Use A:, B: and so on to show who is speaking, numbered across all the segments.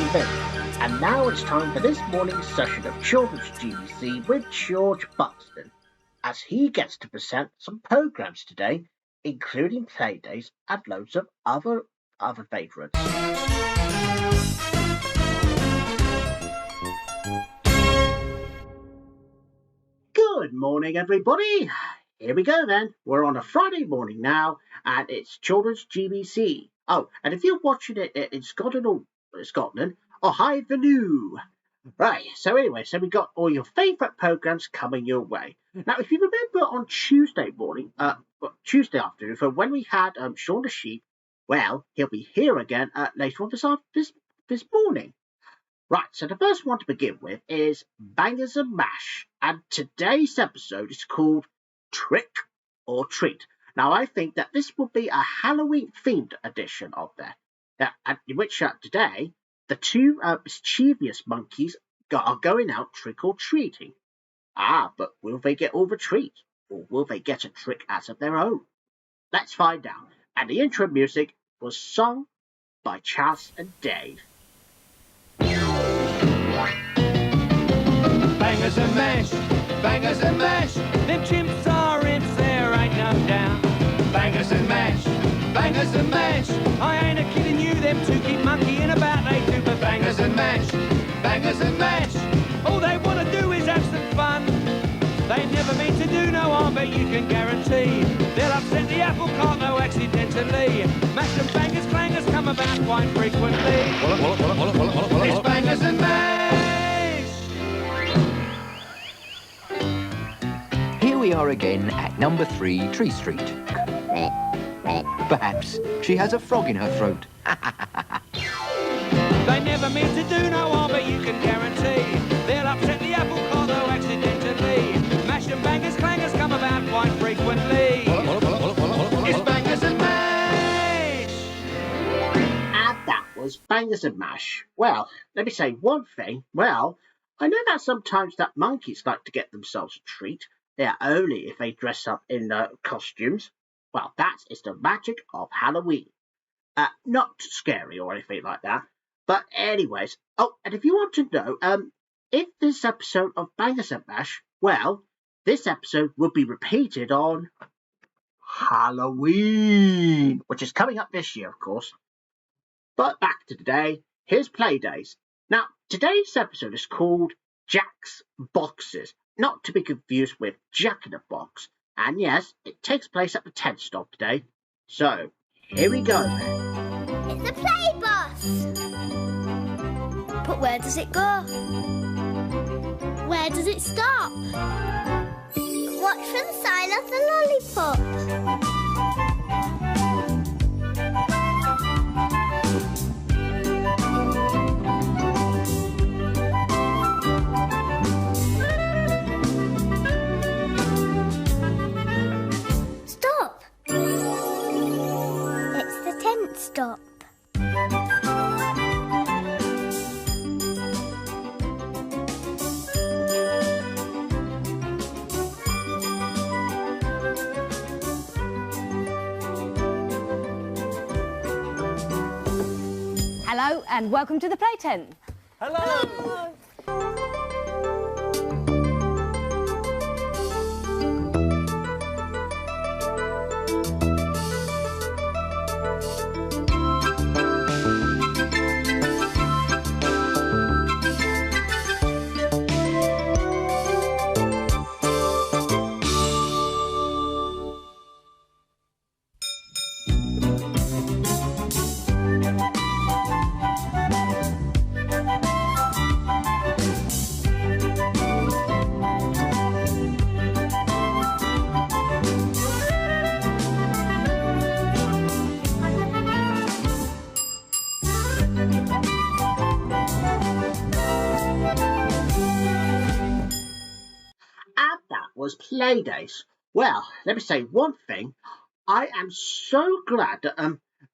A: evening, and now it's time for this morning's session of Children's GBC with George Buxton, as he gets to present some programmes today, including playdays and loads of other favourites. Good morning, everybody. Here we go then. We're on a Friday morning now, and it's Children's GBC. Oh, and if you're watching it in Scotland, oh, hi, Vanu. Right, so anyway, we got all your favourite programmes coming your way. Now, if you remember on Tuesday afternoon, for when we had Shaun the Sheep, well, he'll be here again later on this morning. Right, so the first one to begin with is Bangers and Mash, and today's episode is called Trick or Treat. Now, I think that this will be a Halloween-themed edition of that, in which today the two mischievous monkeys are going out trick-or-treating. But will they get all the treats, or will they get a trick out of their own? Let's find out. And the intro music was sung by Chas and Dave.
B: Bangers and mash, bangers and mash. Them chimps are imps, there ain't no doubt. Bangers and mash, bangers and mash. I ain't a-kidding you, them two keep monkeying about, they do. But bangers and mash, bangers and mash. All they want to do is have some fun. They never mean to do no harm, but you can guarantee they'll upset the apple cart, though accidentally. Mash and bangers, clangers come about quite frequently. It's bangers and mash.
C: Here we are again at number 3 Tree Street. Perhaps she has a frog in her throat.
B: They never mean to do no harm, but you can guarantee they'll upset the apple cart, though accidentally. Mash and bangers, clangers come about quite frequently. It's bangers and mash.
A: And that was Bangers and Mash. Well, let me say one thing. Well, I know that sometimes that monkeys like to get themselves a treat. They're only if they dress up in costumes. Well, that is the magic of Halloween. Not scary or anything like that. But anyways, and if you want to know, if this episode of Bangers and Mash, well, this episode will be repeated on Halloween, which is coming up this year, of course. But back to today, here's Playdays. Now, today's episode is called Jack's Boxes, not to be confused with Jack in the Box. And yes, it takes place at the 10th stop today. So, here we go then.
D: It's a play bus! But where does it go? Where does it stop? Watch for the sign of the lollipop. Stop! It's the 10th stop.
E: Hello and welcome to the play tent.
B: Hello.
A: Was Playdays. Well, let me say one thing. I am so glad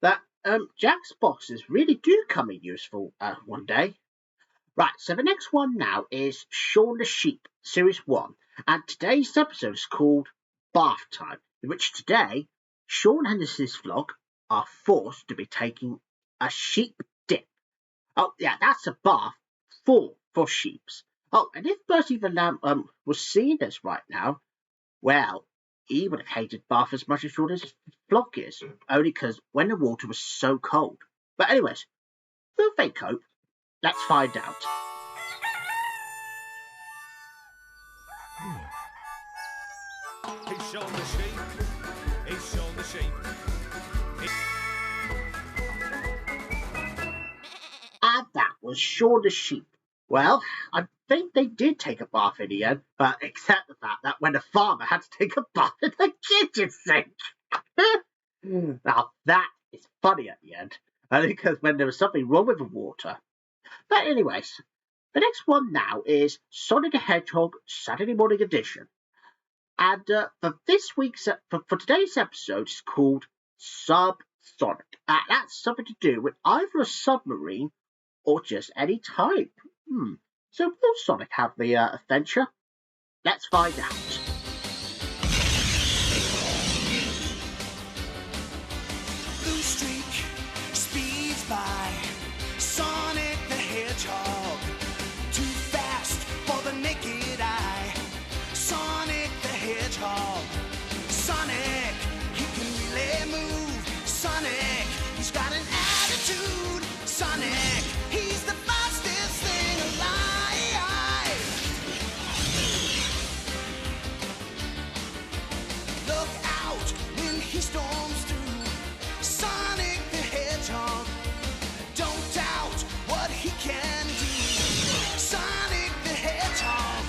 A: that Jack's boxes really do come in useful one day. Right, so the next one now is Shaun the Sheep, Series 1. And today's episode is called Bath Time, in which today Shaun and his flock are forced to be taking a sheep dip. Oh, yeah, that's a bath for sheeps. Oh, and if Bertie the Lamb was seeing this right now, well, he would have hated Bath as much as his flock is, only because when the water was so cold. But anyways, will they cope? Let's find out.
B: He's shown the sheep. He's shown the sheep.
A: And that was Shaun the sheep. Well, I think they did take a bath in the end, but except the fact that when the farmer had to take a bath in the kitchen sink. Now that is funny at the end, because when there was something wrong with the water. But anyways, the next one now is Sonic the Hedgehog Saturday Morning Edition. And for today's episode, it's called Subsonic. That's something to do with either a submarine or just any type. So will Sonic have the adventure? Let's find out.
F: Blue streak speeds by. Sonic the Hedgehog, too fast for the naked eye. Sonic the Hedgehog, Sonic, he can really move. Sonic, he's got an attitude. Sonic, he's the fastest thing alive. Look out when he storms through. Sonic the Hedgehog, don't doubt what he can do. Sonic the Hedgehog,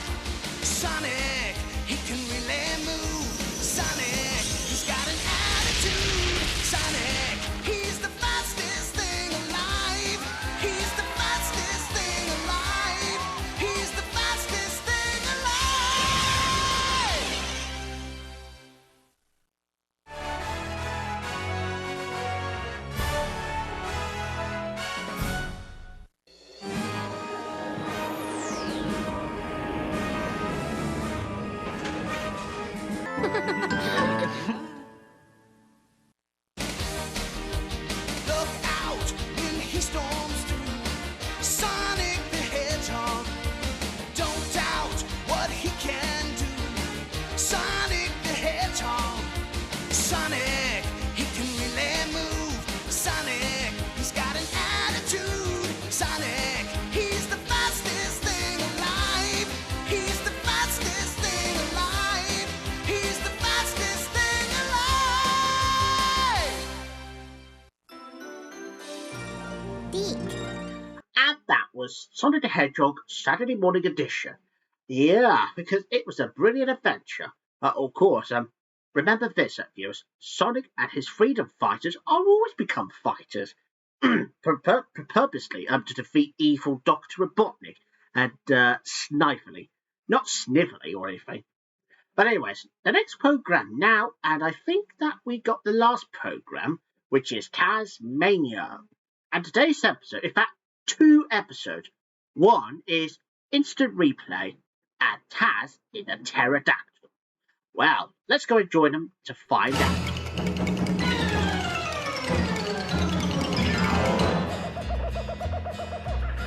F: Sonic, he can really move. Sonic, he's got an attitude. Sonic, he's the fastest thing alive. He's the fastest thing alive. He's the fastest thing alive. Look out when he storms through. Sonic the Hedgehog, don't doubt what he can do. Sonic the Hedgehog, Sonic, he can really move. Sonic, he's got an attitude. Sonic, he's the fastest thing alive. He's the fastest thing alive. He's the fastest thing alive.
A: And that was Sonic the Hedgehog Saturday Morning Edition. Yeah, because it was a brilliant adventure. Of course, remember this, viewers. Sonic and his freedom fighters are always become fighters. Purposely to defeat evil Dr. Robotnik and Snively. Not Snively or anything. But anyways, the next programme now, and I think that we got the last programme, which is Tasmania. And today's episode, in fact, 2 episodes. One is Instant Replay, and Taz is a pterodactyl. Well, let's go and join them to find out.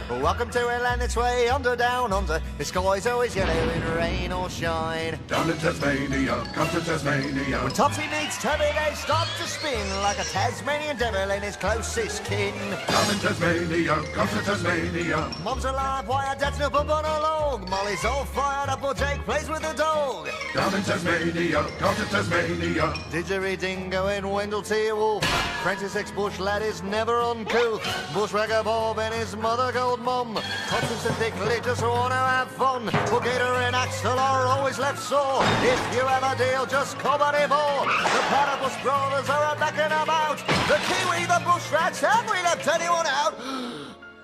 G: Welcome to Atlantic's Way, under, down, under. The sky's always yellow in rain or shine.
H: Down in Tasmania, come to Tasmania.
G: When Topsy meets Tubby, they start to spin like a Tasmanian devil and his closest kin.
H: Down in Tasmania, come to Tasmania.
G: Mom's alive, why her dad's no bump on a log. Molly's all fired up, while Jake plays with the dog.
H: Down in Tasmania, come to Tasmania.
G: Didgeridingo and Wendell T. Wolf. Francis X. Bush lad is never uncouth. Bushwhacker Bob and his mother gold mum. Constance and Dickley just want to have fun. Boogator and Axel are always left sore. If you have a deal, just call Buddy Moore. The Platypus Brothers are knocking them out. The Kiwi, the Bush Rats, have we left anyone out?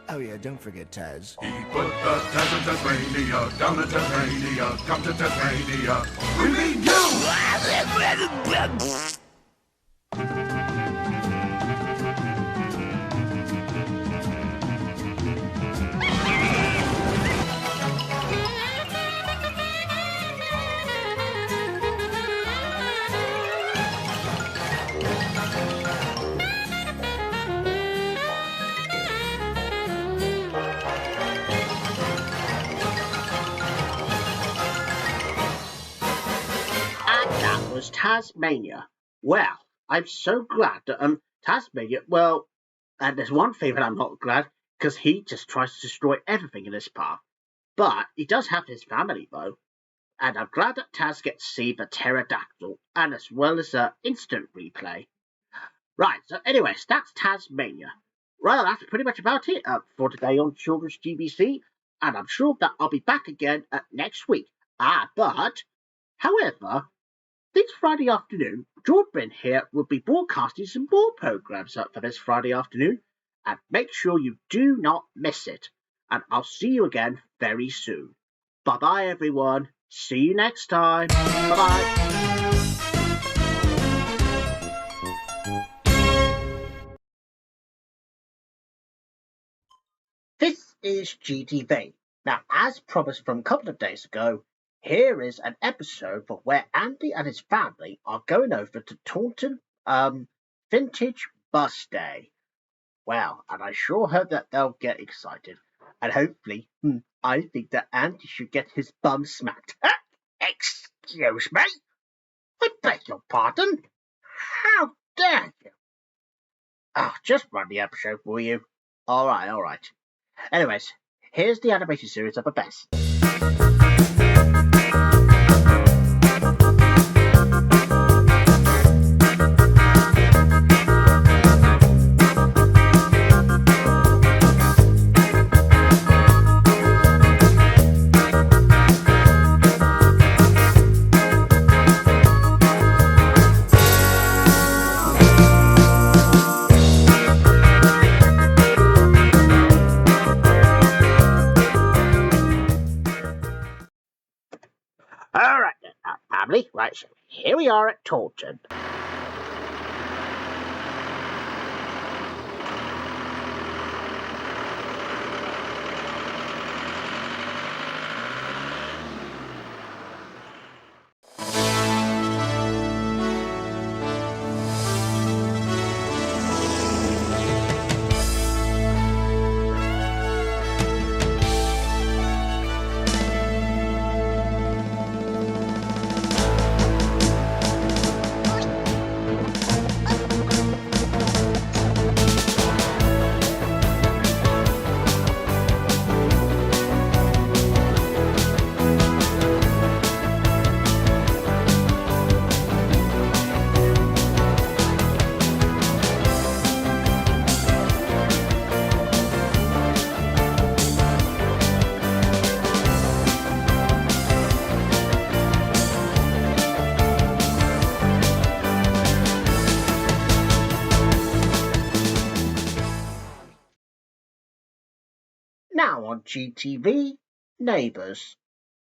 G: Oh yeah, don't forget Taz.
H: He put the Taz in Tasmania, down in Tasmania, come to Tasmania. We mean you!
A: was Tasmania. Well, I'm so glad that Tasmania. Well, and there's one thing that I'm not glad because he just tries to destroy everything in his path. But he does have his family though, and I'm glad that Taz gets to see the pterodactyl and as well as the instant replay. Right. So, anyways, that's Tasmania. Well, that's pretty much about it for today on Children's GBC, and I'm sure that I'll be back again next week. However, this Friday afternoon, George Ben here will be broadcasting some more programs up for this Friday afternoon, and make sure you do not miss it. And I'll see you again very soon. Bye bye, everyone. See you next time. Bye bye. This is GTV. Now, as promised from a couple of days ago, here is an episode for where Andy and his family are going over to Taunton Vintage Bus Day. Well, and I sure hope that they'll get excited. And hopefully, I think that Andy should get his bum smacked. Excuse me? I beg your pardon? How dare you? Oh, just run the episode for you. All right. Anyways, here's the animated series of the best. All right, then, family. Right, so here we are at Taunton. Now on GTV, Neighbours.